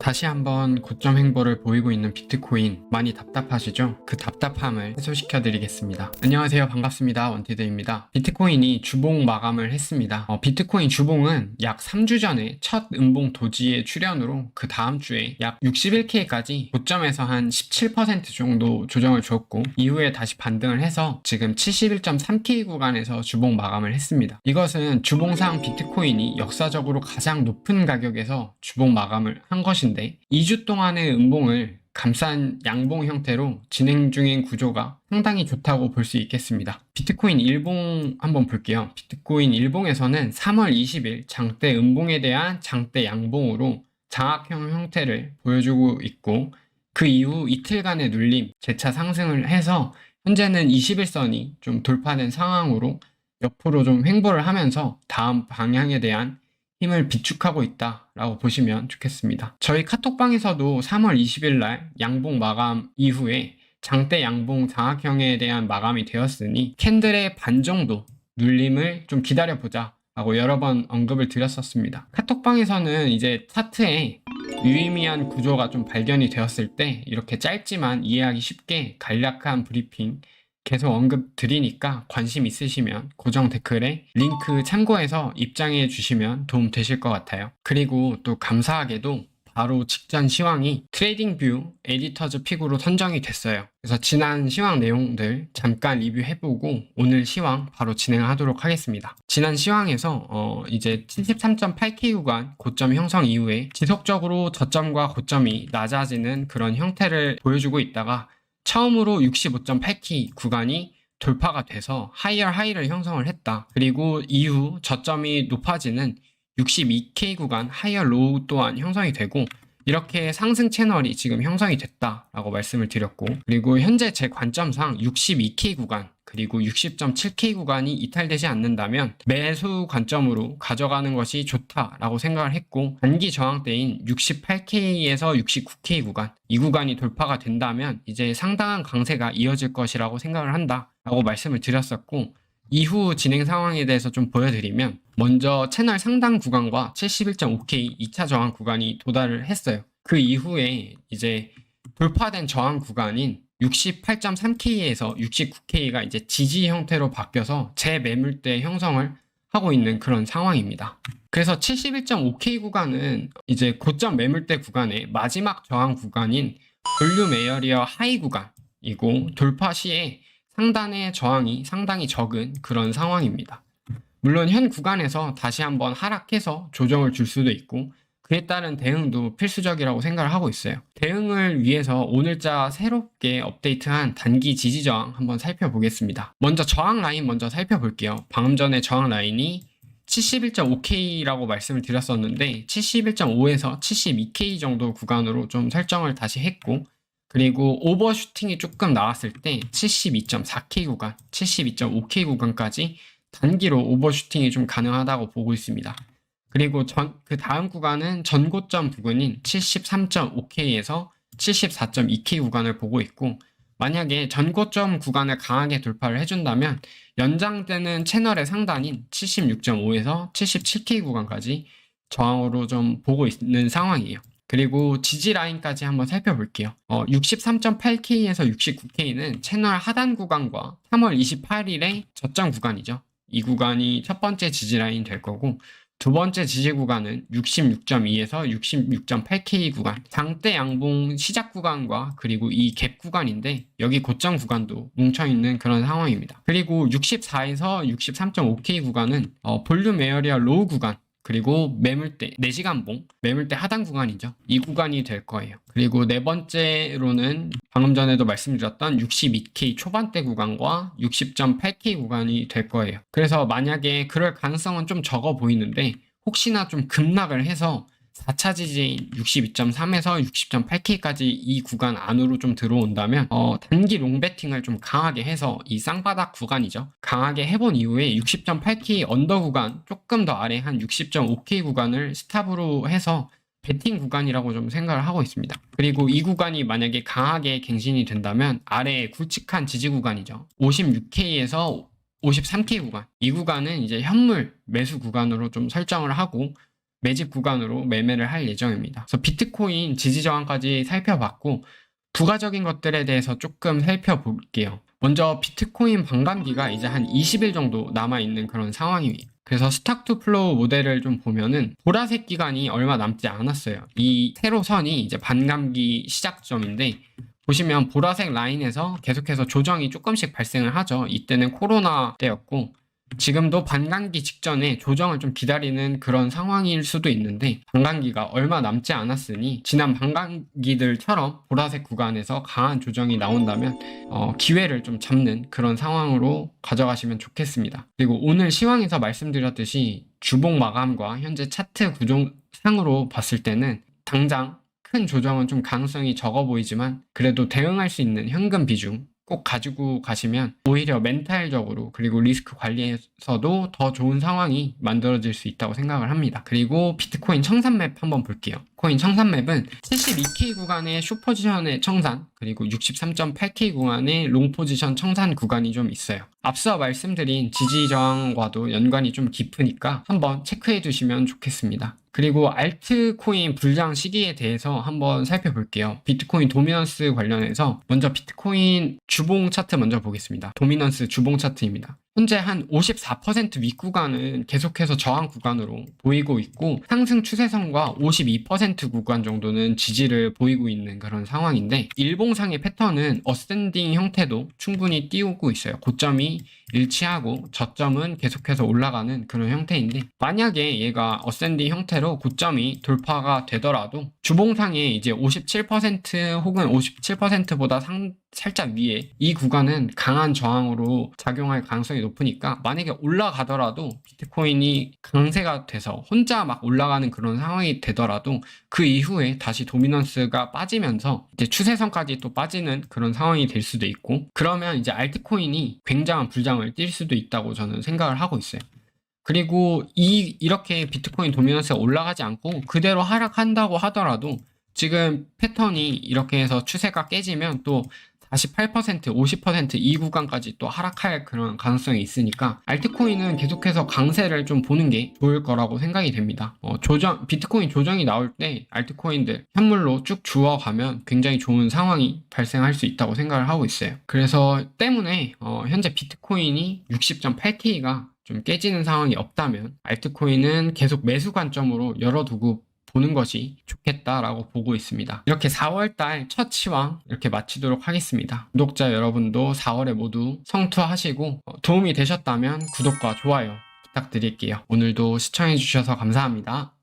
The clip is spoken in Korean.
다시 한번 고점 행보를 보이고 있는 비트코인 많이 답답하시죠? 그 답답함을 해소시켜 드리겠습니다. 안녕하세요, 반갑습니다. 원티드입니다. 비트코인이 주봉 마감을 했습니다. 비트코인 주봉은 약 3주 전에 첫 음봉 도지의 출현으로 그 다음 주에 약 61K까지 고점에서 한 17% 정도 조정을 주었고 이후에 다시 반등을 해서 지금 71.3K 구간에서 주봉 마감을 했습니다. 이것은 주봉상 비트코인이 역사적으로 가장 높은 가격에서 주봉 마감을 한 것인데 2주 동안의 음봉을 감싼 양봉 형태로 진행 중인 구조가 상당히 좋다고 볼 수 있겠습니다. 비트코인 일봉 한번 볼게요. 비트코인 일봉에서는 3월 20일 장대 음봉에 대한 장대 양봉으로 장악형 형태를 보여주고 있고 그 이후 이틀간의 눌림, 재차 상승을 해서 현재는 21선이 좀 돌파된 상황으로 옆으로 좀 횡보를 하면서 다음 방향에 대한 힘을 비축하고 있다라고 보시면 좋겠습니다. 저희 카톡방에서도 3월 20일 날 양봉 마감 이후에 장대 양봉 장악형에 대한 마감이 되었으니 캔들의 반 정도 눌림을 좀 기다려보자 라고 여러 번 언급을 드렸었습니다. 카톡방에서는 이제 차트에 유의미한 구조가 좀 발견이 되었을 때 이렇게 짧지만 이해하기 쉽게 간략한 브리핑 계속 언급 드리니까 관심 있으시면 고정 댓글에 링크 참고해서 입장해 주시면 도움 되실 것 같아요. 그리고 또 감사하게도 바로 직전 시황이 트레이딩뷰 에디터즈 픽으로 선정이 됐어요. 그래서 지난 시황 내용들 잠깐 리뷰해보고 오늘 시황 바로 진행하도록 하겠습니다. 지난 시황에서 이제 73.8K 구간 고점 형성 이후에 지속적으로 저점과 고점이 낮아지는 그런 형태를 보여주고 있다가 처음으로 65.8K 구간이 돌파가 돼서 하이어 하이를 형성을 했다. 그리고 이후 저점이 높아지는 62K 구간 하이어 로우 또한 형성이 되고 이렇게 상승 채널이 지금 형성이 됐다라고 말씀을 드렸고 그리고 현재 제 관점상 62K 구간 그리고 60.7K 구간이 이탈되지 않는다면 매수 관점으로 가져가는 것이 좋다라고 생각을 했고 단기 저항대인 68K에서 69K 구간 이 구간이 돌파가 된다면 이제 상당한 강세가 이어질 것이라고 생각을 한다라고 말씀을 드렸었고 이후 진행 상황에 대해서 좀 보여드리면 먼저 채널 상단 구간과 71.5K 2차 저항 구간이 도달을 했어요. 그 이후에 이제 돌파된 저항 구간인 68.3K에서 69K가 이제 지지 형태로 바뀌어서 재매물대 형성을 하고 있는 그런 상황입니다. 그래서 71.5K 구간은 이제 고점 매물대 구간의 마지막 저항 구간인 볼륨 에어리어 하이 구간이고 돌파 시에 상단의 저항이 상당히 적은 그런 상황입니다. 물론 현 구간에서 다시 한번 하락해서 조정을 줄 수도 있고 그에 따른 대응도 필수적이라고 생각을 하고 있어요. 대응을 위해서 오늘자 새롭게 업데이트한 단기 지지 저항 한번 살펴보겠습니다. 먼저 저항 라인 먼저 살펴볼게요. 방금 전에 저항 라인이 71.5K라고 말씀을 드렸었는데 71.5에서 72K 정도 구간으로 좀 설정을 다시 했고 그리고 오버슈팅이 조금 나왔을 때 72.4K 구간, 72.5K 구간까지 단기로 오버슈팅이 좀 가능하다고 보고 있습니다. 그리고 그 다음 구간은 전고점 부근인 73.5K에서 74.2K 구간을 보고 있고 만약에 전고점 구간을 강하게 돌파를 해준다면 연장되는 채널의 상단인 76.5에서 77K 구간까지 저항으로 좀 보고 있는 상황이에요. 그리고 지지 라인까지 한번 살펴볼게요. 63.8K에서 69K는 채널 하단 구간과 3월 28일의 저점 구간이죠. 이 구간이 첫 번째 지지 라인 될 거고 두 번째 지지 구간은 66.2에서 66.8K 구간 장대 양봉 시작 구간과 그리고 이 갭 구간인데 여기 고점 구간도 뭉쳐있는 그런 상황입니다. 그리고 64에서 63.5K 구간은 볼륨 에어리어 로우 구간 그리고 매물대 4시간봉 매물대 하단 구간이죠. 이 구간이 될 거예요. 그리고 네 번째로는 방금 전에도 말씀드렸던 62K 초반대 구간과 60.8K 구간이 될 거예요. 그래서 만약에 그럴 가능성은 좀 적어 보이는데 혹시나 좀 급락을 해서 4차 지지인 62.3에서 60.8K까지 이 구간 안으로 좀 들어온다면 단기 롱배팅을 좀 강하게 해서 이 쌍바닥 구간이죠. 강하게 해본 이후에 60.8K 언더 구간 조금 더 아래 한 60.5K 구간을 스탑으로 해서 배팅 구간이라고 좀 생각을 하고 있습니다. 그리고 이 구간이 만약에 강하게 갱신이 된다면 아래에 굵직한 지지 구간이죠. 56K에서 53K 구간 이 구간은 이제 현물 매수 구간으로 좀 설정을 하고 매집 구간으로 매매를 할 예정입니다. 그래서 비트코인 지지 저항까지 살펴봤고 부가적인 것들에 대해서 조금 살펴볼게요. 먼저 비트코인 반감기가 이제 한 20일 정도 남아있는 그런 상황이에요. 그래서 스탁 투 플로우 모델을 좀 보면은 보라색 기간이 얼마 남지 않았어요. 이 세로선이 이제 반감기 시작점인데 보시면 보라색 라인에서 계속해서 조정이 조금씩 발생을 하죠. 이때는 코로나 때였고 지금도 반감기 직전에 조정을 좀 기다리는 그런 상황일 수도 있는데 반감기가 얼마 남지 않았으니 지난 반감기들처럼 보라색 구간에서 강한 조정이 나온다면 기회를 좀 잡는 그런 상황으로 가져가시면 좋겠습니다. 그리고 오늘 시황에서 말씀드렸듯이 주봉 마감과 현재 차트 구조상으로 봤을 때는 당장 큰 조정은 좀 가능성이 적어 보이지만 그래도 대응할 수 있는 현금 비중 꼭 가지고 가시면 오히려 멘탈적으로 그리고 리스크 관리에서도 더 좋은 상황이 만들어질 수 있다고 생각을 합니다. 그리고 비트코인 청산 맵 한번 볼게요. 코인 청산 맵은 72K 구간의 숏포지션의 청산 그리고 63.8K 구간의 롱포지션 청산 구간이 좀 있어요. 앞서 말씀드린 지지 저항과도 연관이 좀 깊으니까 한번 체크해 두시면 좋겠습니다. 그리고 알트코인 불장 시기에 대해서 한번 살펴볼게요. 비트코인 도미넌스 관련해서 먼저 비트코인 주봉 차트 먼저 보겠습니다. 도미넌스 주봉 차트입니다. 현재 한 54% 윗구간은 계속해서 저항 구간으로 보이고 있고 상승 추세선과 52% 구간 정도는 지지를 보이고 있는 그런 상황인데 일봉상의 패턴은 어센딩 형태도 충분히 띄우고 있어요. 고점이 일치하고 저점은 계속해서 올라가는 그런 형태인데 만약에 얘가 어센딩 형태로 고점이 돌파가 되더라도 주봉상에 이제 57% 혹은 57%보다 살짝 위에 이 구간은 강한 저항으로 작용할 가능성이 높으니까 만약에 올라가더라도 비트코인이 강세가 돼서 혼자 막 올라가는 그런 상황이 되더라도 그 이후에 다시 도미넌스가 빠지면서 이제 추세선까지 또 빠지는 그런 상황이 될 수도 있고 그러면 이제 알트코인이 굉장한 불장을 띌 수도 있다고 저는 생각을 하고 있어요. 그리고 이렇게 비트코인 도미넌스가 올라가지 않고 그대로 하락한다고 하더라도 지금 패턴이 이렇게 해서 추세가 깨지면 또 48%, 50%이 구간까지 또 하락할 그런 가능성이 있으니까 알트코인은 계속해서 강세를 좀 보는 게 좋을 거라고 생각이 됩니다. 비트코인 조정이 나올 때 알트코인들 현물로 쭉 주워가면 굉장히 좋은 상황이 발생할 수 있다고 생각을 하고 있어요. 그래서 때문에 현재 비트코인이 60.8K가 좀 깨지는 상황이 없다면 알트코인은 계속 매수 관점으로 열어두고 보는 것이 좋겠다라고 보고 있습니다. 이렇게 4월달 첫 시황 이렇게 마치도록 하겠습니다. 구독자 여러분도 4월에 모두 성투하시고 도움이 되셨다면 구독과 좋아요 부탁드릴게요. 오늘도 시청해주셔서 감사합니다.